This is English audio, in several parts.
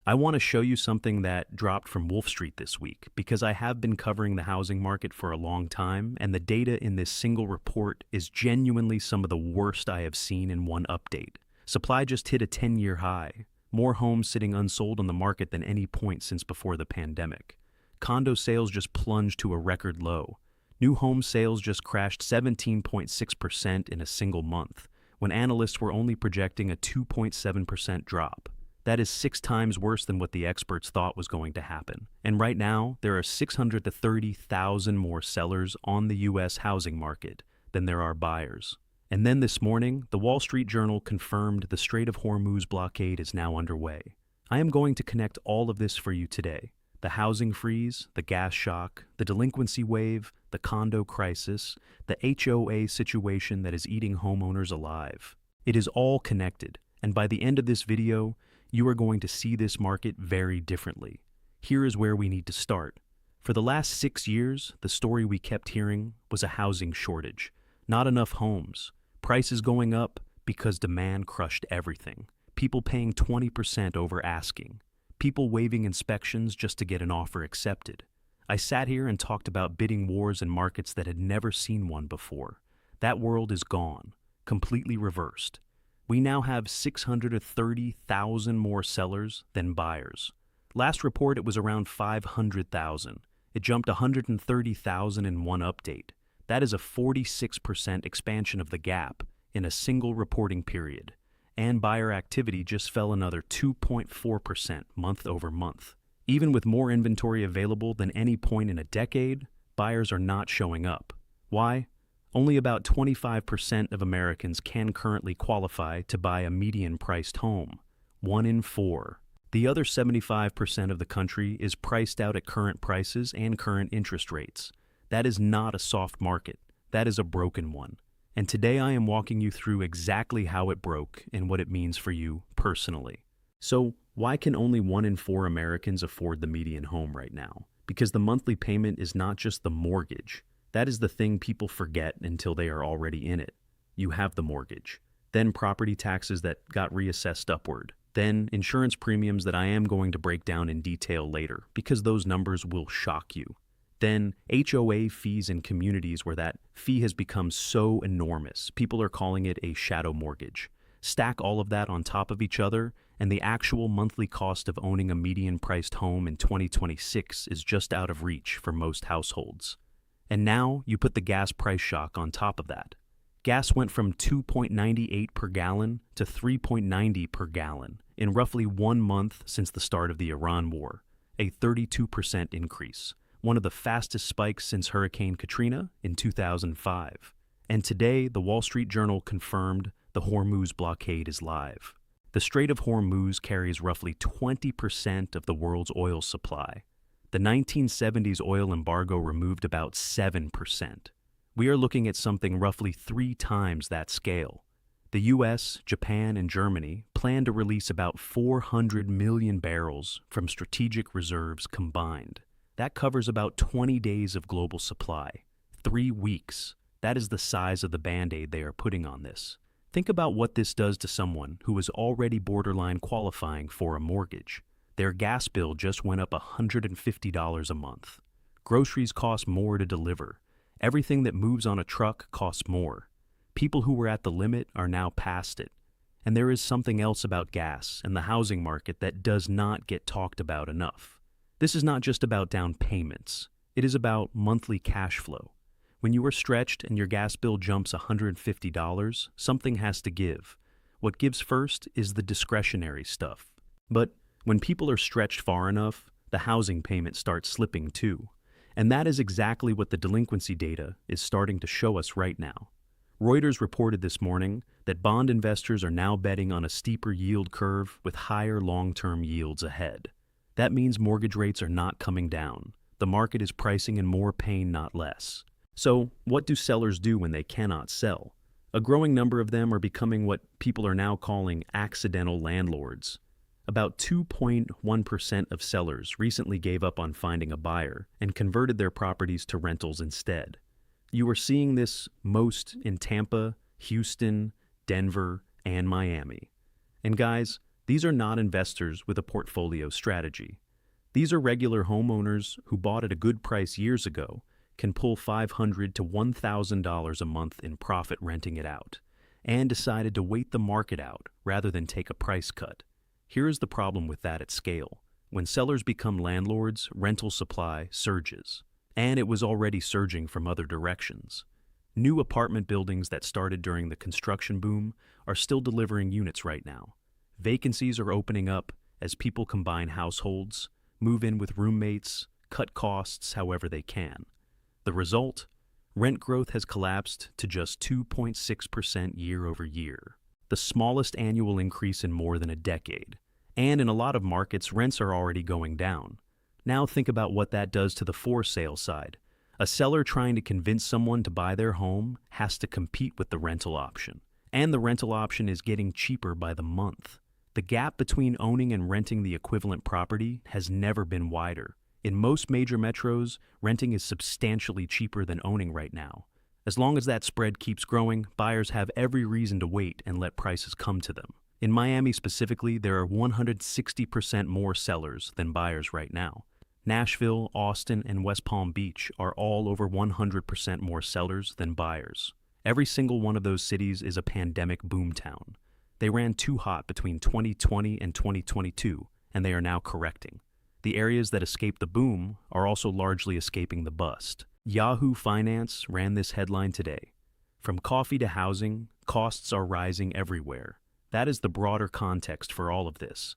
I want to show you something that dropped from Wolf Street this week because I have been covering the housing market for a long time, and the data in this single report is genuinely some of the worst I have seen in one update. Supply just hit a 10-year high, more homes sitting unsold on the market than any point since before the pandemic. Condo sales just plunged to a record low. New home sales just crashed 17.6% in a single month, when analysts were only projecting a 2.7% drop. That is 6 times worse than what the experts thought was going to happen. And right now, there are 600 to 30,000 more sellers on the U.S. housing market than there are buyers. And then this morning, the Wall Street Journal confirmed the Strait of Hormuz blockade is now underway. I am going to connect all of this for you today. The housing freeze, the gas shock, the delinquency wave, the condo crisis, the HOA situation that is eating homeowners alive. It is all connected, and by the end of this video, you are going to see this market very differently. Here is where we need to start. For the last 6 years, the story we kept hearing was a housing shortage. Not enough homes. Prices going up because demand crushed everything. People paying 20% over asking. People waiving inspections just to get an offer accepted. I sat here and talked about bidding wars in markets that had never seen one before. That world is gone, completely reversed. We now have 630,000 more sellers than buyers. Last report, it was around 500,000. It jumped 130,000 in one update. That is a 46% expansion of the gap in a single reporting period. And buyer activity just fell another 2.4% month over month. Even with more inventory available than any point in a decade, buyers are not showing up. Why? Only about 25% of Americans can currently qualify to buy a median-priced home. 1 in 4. The other 75% of the country is priced out at current prices and current interest rates. That is not a soft market. That is a broken one. And today I am walking you through exactly how it broke and what it means for you personally. So, why can only 1 in 4 Americans afford the median home right now? Because the monthly payment is not just the mortgage. That is the thing people forget until they are already in it. You have the mortgage. Then property taxes that got reassessed upward. Then insurance premiums that I am going to break down in detail later because those numbers will shock you. Then HOA fees in communities where that fee has become so enormous, people are calling it a shadow mortgage. Stack all of that on top of each other, and the actual monthly cost of owning a median-priced home in 2026 is just out of reach for most households. And now you put the gas price shock on top of that. Gas went from 2.98 per gallon to 3.90 per gallon in roughly 1 month since the start of the Iran war, a 32% increase. One of the fastest spikes since Hurricane Katrina in 2005. And today, the Wall Street Journal confirmed the Hormuz blockade is live. The Strait of Hormuz carries roughly 20% of the world's oil supply. The 1970s oil embargo removed about 7%. We are looking at something roughly 3 times that scale. The US, Japan, and Germany plan to release about 400 million barrels from strategic reserves combined. That covers about 20 days of global supply. 3 weeks. That is the size of the Band-Aid they are putting on this. Think about what this does to someone who is already borderline qualifying for a mortgage. Their gas bill just went up $150 a month. Groceries cost more to deliver. Everything that moves on a truck costs more. People who were at the limit are now past it. And there is something else about gas and the housing market that does not get talked about enough. This is not just about down payments. It is about monthly cash flow. When you are stretched and your gas bill jumps $150, something has to give. What gives first is the discretionary stuff. But when people are stretched far enough, the housing payment starts slipping too. And that is exactly what the delinquency data is starting to show us right now. Reuters reported this morning that bond investors are now betting on a steeper yield curve with higher long-term yields ahead. That means mortgage rates are not coming down. The market is pricing in more pain, not less. So, what do sellers do when they cannot sell? A growing number of them are becoming what people are now calling accidental landlords. About 2.1% of sellers recently gave up on finding a buyer and converted their properties to rentals instead. You are seeing this most in Tampa, Houston, Denver, and Miami. And guys, These are not investors with a portfolio strategy. These are regular homeowners who bought at a good price years ago, can pull $500 to $1,000 a month in profit renting it out, and decided to wait the market out rather than take a price cut. Here is the problem with that at scale. When sellers become landlords, rental supply surges. And it was already surging from other directions. New apartment buildings that started during the construction boom are still delivering units right now. Vacancies are opening up as people combine households, move in with roommates, cut costs however they can. The result? Rent growth has collapsed to just 2.6% year over year, the smallest annual increase in more than a decade. And in a lot of markets, rents are already going down. Now think about what that does to the for sale side. A seller trying to convince someone to buy their home has to compete with the rental option. And the rental option is getting cheaper by the month. The gap between owning and renting the equivalent property has never been wider. In most major metros, renting is substantially cheaper than owning right now. As long as that spread keeps growing, buyers have every reason to wait and let prices come to them. In Miami specifically, there are 160% more sellers than buyers right now. Nashville, Austin, and West Palm Beach are all over 100% more sellers than buyers. Every single one of those cities is a pandemic boomtown. They ran too hot between 2020 and 2022, and they are now correcting. The areas that escaped the boom are also largely escaping the bust. Yahoo Finance ran this headline today. From coffee to housing, costs are rising everywhere. That is the broader context for all of this.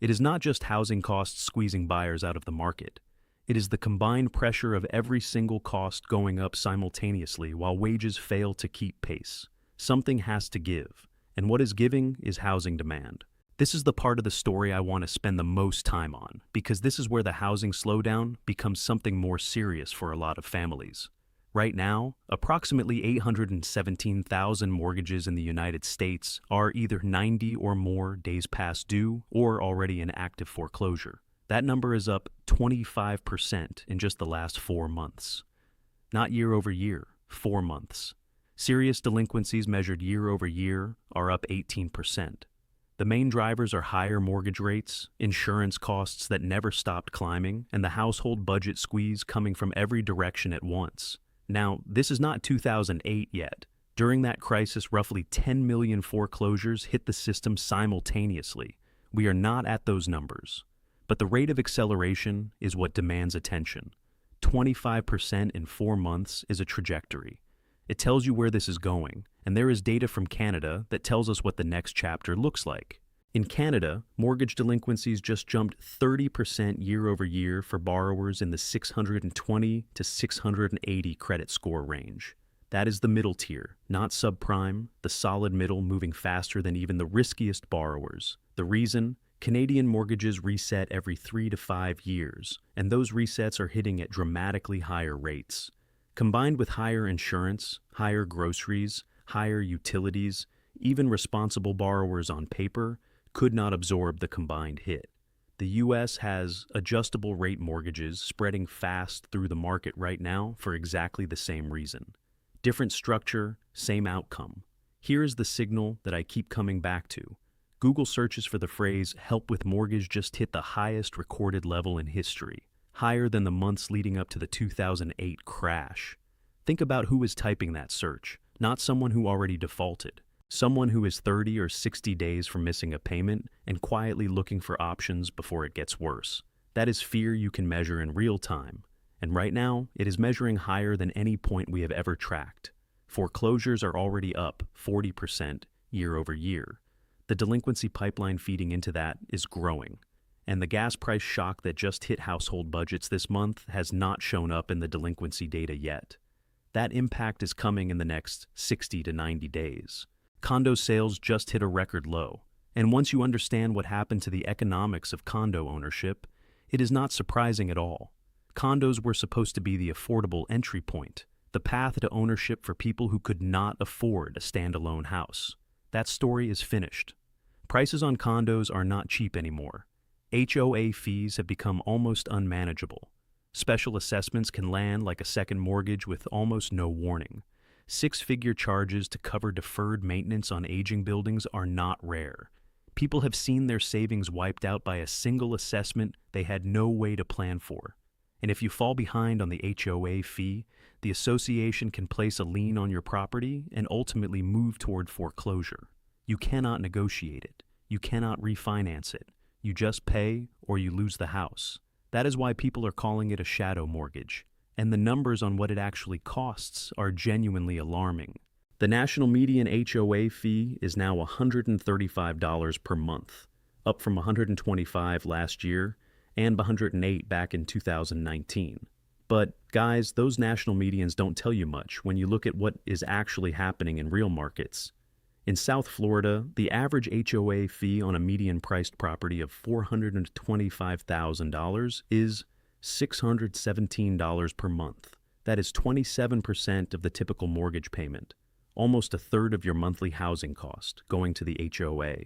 It is not just housing costs squeezing buyers out of the market. It is the combined pressure of every single cost going up simultaneously while wages fail to keep pace. Something has to give, and what is giving is housing demand. This is the part of the story I want to spend the most time on, because this is where the housing slowdown becomes something more serious for a lot of families. Right now, approximately 817,000 mortgages in the United States are either 90 or more days past due or already in active foreclosure. That number is up 25% in just the last 4 months. Not year over year, 4 months. Serious delinquencies measured year over year are up 18%. The main drivers are higher mortgage rates, insurance costs that never stopped climbing, and the household budget squeeze coming from every direction at once. Now, this is not 2008 yet. During that crisis, roughly 10 million foreclosures hit the system simultaneously. We are not at those numbers. But the rate of acceleration is what demands attention. 25% in 4 months is a trajectory. It tells you where this is going, and there is data from Canada that tells us what the next chapter looks like. In Canada, mortgage delinquencies just jumped 30% year over year for borrowers in the 620 to 680 credit score range. That is the middle tier, not subprime, the solid middle moving faster than even the riskiest borrowers. The reason? Canadian mortgages reset every 3 to 5 years, and those resets are hitting at dramatically higher rates. Combined with higher insurance, higher groceries, higher utilities, even responsible borrowers on paper could not absorb the combined hit. The U.S. has adjustable rate mortgages spreading fast through the market right now for exactly the same reason. Different structure, same outcome. Here is the signal that I keep coming back to. Google searches for the phrase "help with mortgage" just hit the highest recorded level in history, higher than the months leading up to the 2008 crash. Think about who is typing that search, not someone who already defaulted. Someone who is 30 or 60 days from missing a payment and quietly looking for options before it gets worse. That is fear you can measure in real time. And right now, it is measuring higher than any point we have ever tracked. Foreclosures are already up 40% year over year. The delinquency pipeline feeding into that is growing. And the gas price shock that just hit household budgets this month has not shown up in the delinquency data yet. That impact is coming in the next 60 to 90 days. Condo sales just hit a record low, and once you understand what happened to the economics of condo ownership, it is not surprising at all. Condos were supposed to be the affordable entry point, the path to ownership for people who could not afford a standalone house. That story is finished. Prices on condos are not cheap anymore. HOA fees have become almost unmanageable. Special assessments can land like a second mortgage with almost no warning. Six-figure charges to cover deferred maintenance on aging buildings are not rare. People have seen their savings wiped out by a single assessment they had no way to plan for. And if you fall behind on the HOA fee, the association can place a lien on your property and ultimately move toward foreclosure. You cannot negotiate it. You cannot refinance it. You just pay or you lose the house. That is why people are calling it a shadow mortgage. And the numbers on what it actually costs are genuinely alarming. The national median HOA fee is now $135 per month, up from $125 last year and $108 back in 2019. But guys, those national medians don't tell you much when you look at what is actually happening in real markets. In South Florida, the average HOA fee on a median-priced property of $425,000 is $617 per month. That is 27% of the typical mortgage payment, almost a third of your monthly housing cost going to the HOA.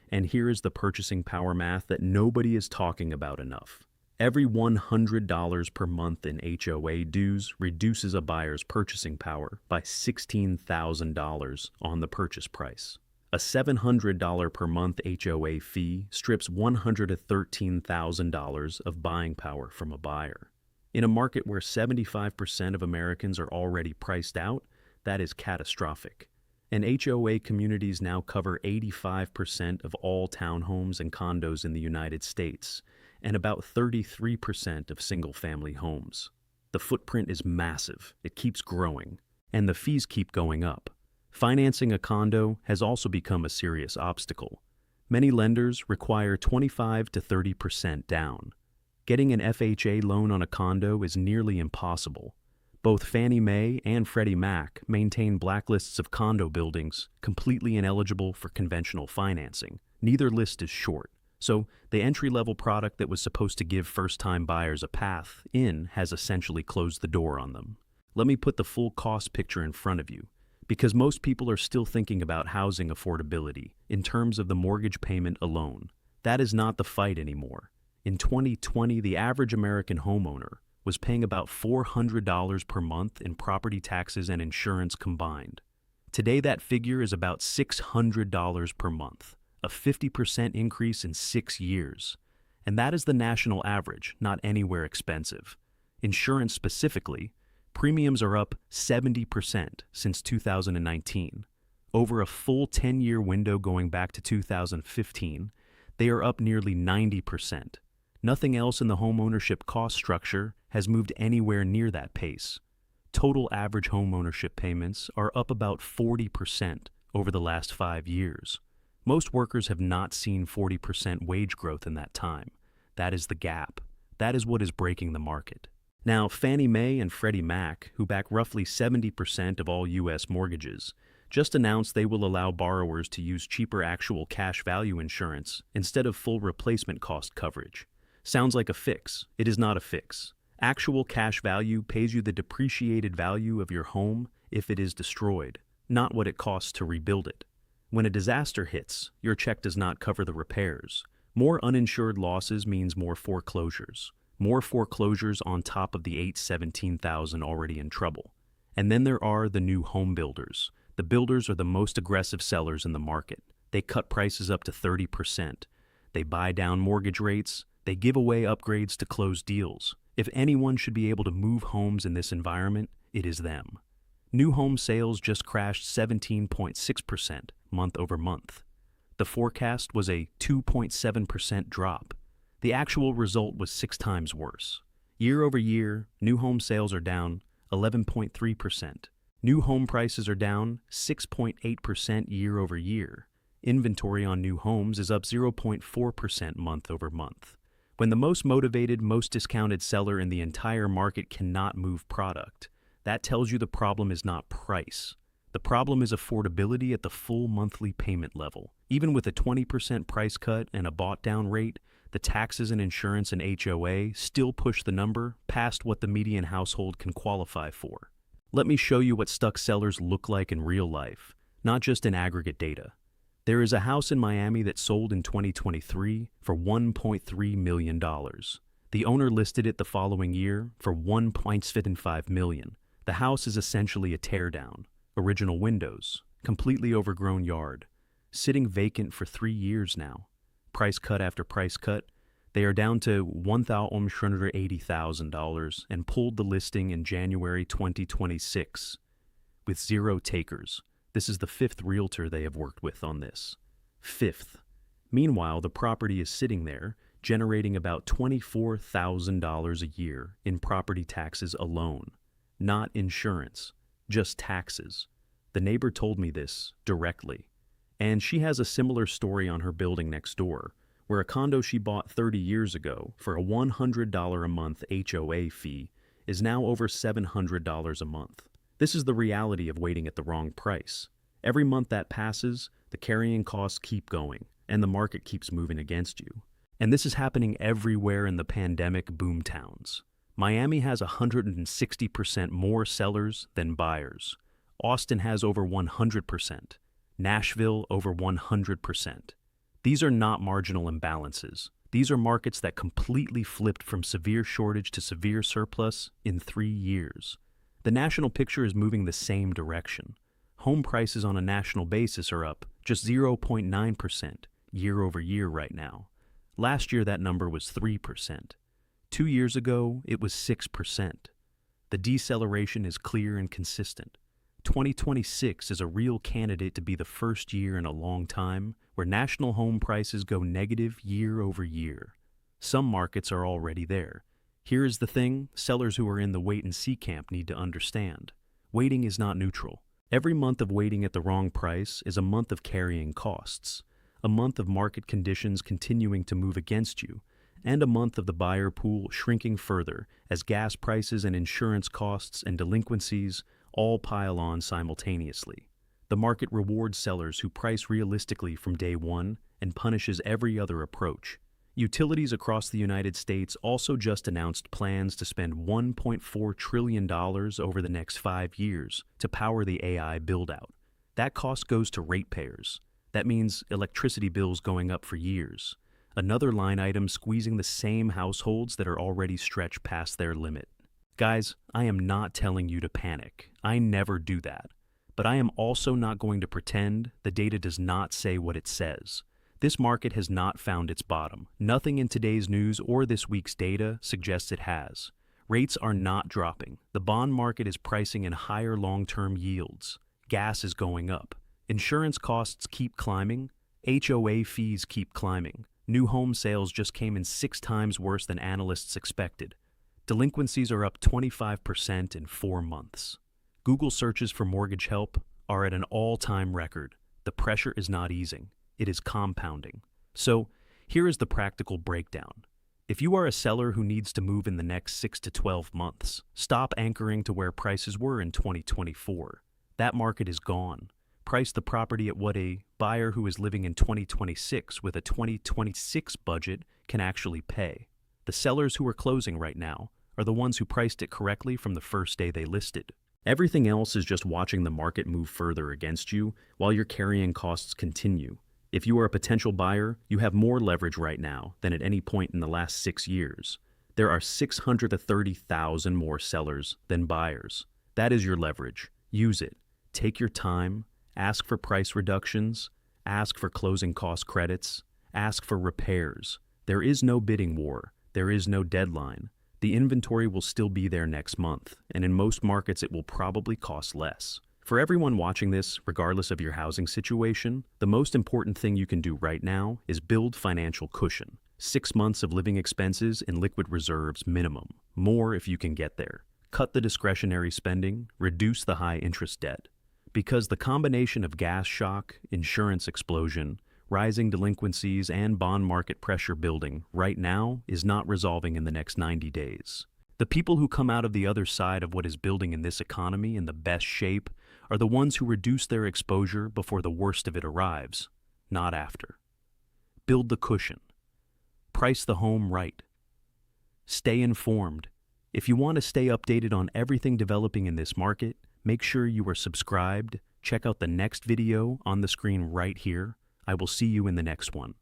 And here is the purchasing power math that nobody is talking about enough. Every $100 per month in HOA dues reduces a buyer's purchasing power by $16,000 on the purchase price. A $700 per month HOA fee strips $113,000 of buying power from a buyer. In a market where 75% of Americans are already priced out, that is catastrophic. And HOA communities now cover 85% of all townhomes and condos in the United States, and about 33% of single-family homes. The footprint is massive, it keeps growing, and the fees keep going up. Financing a condo has also become a serious obstacle. Many lenders require 25 to 30% down. Getting an FHA loan on a condo is nearly impossible. Both Fannie Mae and Freddie Mac maintain blacklists of condo buildings completely ineligible for conventional financing. Neither list is short. So the entry-level product that was supposed to give first-time buyers a path in has essentially closed the door on them. Let me put the full cost picture in front of you, because most people are still thinking about housing affordability in terms of the mortgage payment alone. That is not the fight anymore. In 2020, the average American homeowner was paying about $400 per month in property taxes and insurance combined. Today, that figure is about $600 per month, a 50% increase in 6 years. And that is the national average, not anywhere expensive. Insurance specifically, premiums are up 70% since 2019. Over a full 10-year window going back to 2015, they are up nearly 90%. Nothing else in the homeownership cost structure has moved anywhere near that pace. Total average homeownership payments are up about 40% over the last 5 years. Most workers have not seen 40% wage growth in that time. That is the gap. That is what is breaking the market. Now, Fannie Mae and Freddie Mac, who back roughly 70% of all U.S. mortgages, just announced they will allow borrowers to use cheaper actual cash value insurance instead of full replacement cost coverage. Sounds like a fix. It is not a fix. Actual cash value pays you the depreciated value of your home if it is destroyed, not what it costs to rebuild it. When a disaster hits, your check does not cover the repairs. More uninsured losses means more foreclosures. More foreclosures on top of the 817,000 already in trouble. And then there are the new home builders. The builders are the most aggressive sellers in the market. They cut prices up to 30%. They buy down mortgage rates. They give away upgrades to close deals. If anyone should be able to move homes in this environment, it is them. New home sales just crashed 17.6% month over month. The forecast was a 2.7% drop. The actual result was 6 times worse. Year over year, new home sales are down 11.3%. New home prices are down 6.8% year over year. Inventory on new homes is up 0.4% month over month. When the most motivated, most discounted seller in the entire market cannot move product, that tells you the problem is not price. The problem is affordability at the full monthly payment level. Even with a 20% price cut and a bought-down rate, the taxes and insurance and HOA still push the number past what the median household can qualify for. Let me show you what stuck sellers look like in real life, not just in aggregate data. There is a house in Miami that sold in 2023 for $1.3 million. The owner listed it the following year for $1.75 million. The house is essentially a teardown. Original windows, completely overgrown yard. sitting vacant for 3 years now. Price cut after price cut. They are down to $180,000 and pulled the listing in January 2026 with 0 takers. This is the 5th realtor they have worked with on this. 5th. Meanwhile, the property is sitting there, generating about $24,000 a year in property taxes alone. Not insurance, just taxes. The neighbor told me this directly. And she has a similar story on her building next door, where a condo she bought 30 years ago for a $100 a month HOA fee is now over $700 a month. This is the reality of waiting at the wrong price. Every month that passes, the carrying costs keep going, and the market keeps moving against you. And this is happening everywhere in the pandemic boomtowns. Miami has 160% more sellers than buyers. Austin has over 100%. Nashville over 100%. These are not marginal imbalances. These are markets that completely flipped from severe shortage to severe surplus in 3 years. The national picture is moving the same direction. Home prices on a national basis are up just 0.9% year over year right now. Last year that number was 3%. 2 years ago it was 6%. The deceleration is clear and consistent. 2026 is a real candidate to be the first year in a long time where national home prices go negative year over year. Some markets are already there. Here is the thing sellers who are in the wait-and-see camp need to understand. Waiting is not neutral. Every month of waiting at the wrong price is a month of carrying costs, a month of market conditions continuing to move against you, and a month of the buyer pool shrinking further as gas prices and insurance costs and delinquencies all pile on simultaneously. The market rewards sellers who price realistically from day one and punishes every other approach. Utilities across the United States also just announced plans to spend $1.4 trillion over the next 5 years to power the AI build-out. That cost goes to ratepayers. That means electricity bills going up for years. Another line item squeezing the same households that are already stretched past their limit. Guys, I am not telling you to panic. I never do that. But I am also not going to pretend the data does not say what it says. This market has not found its bottom. Nothing in today's news or this week's data suggests it has. Rates are not dropping. The bond market is pricing in higher long-term yields. Gas is going up. Insurance costs keep climbing. HOA fees keep climbing. New home sales just came in 6 times worse than analysts expected. Delinquencies are up 25% in 4 months. Google searches for mortgage help are at an all-time record. The pressure is not easing. It is compounding. So, here is the practical breakdown. If you are a seller who needs to move in the next 6 to 12 months, stop anchoring to where prices were in 2024. That market is gone. Price the property at what a buyer who is living in 2026 with a 2026 budget can actually pay. The sellers who are closing right now are the ones who priced it correctly from the first day they listed. Everything else is just watching the market move further against you while your carrying costs continue. If you are a potential buyer, you have more leverage right now than at any point in the last 6 years. There are 630,000 more sellers than buyers. That is your leverage. Use it. Take your time. Ask for price reductions. Ask for closing cost credits. Ask for repairs. There is no bidding war. There is no deadline. The inventory will still be there next month, and in most markets it will probably cost less. For everyone watching this, regardless of your housing situation, the most important thing you can do right now is build financial cushion. 6 months of living expenses and liquid reserves minimum. More if you can get there. Cut the discretionary spending, reduce the high interest debt. Because the combination of gas shock, insurance explosion, rising delinquencies, and bond market pressure building right now is not resolving in the next 90 days. The people who come out of the other side of what is building in this economy in the best shape are the ones who reduce their exposure before the worst of it arrives, not after. Build the cushion. Price the home right. Stay informed. If you want to stay updated on everything developing in this market, make sure you are subscribed. Check out the next video on the screen right here. I will see you in the next one.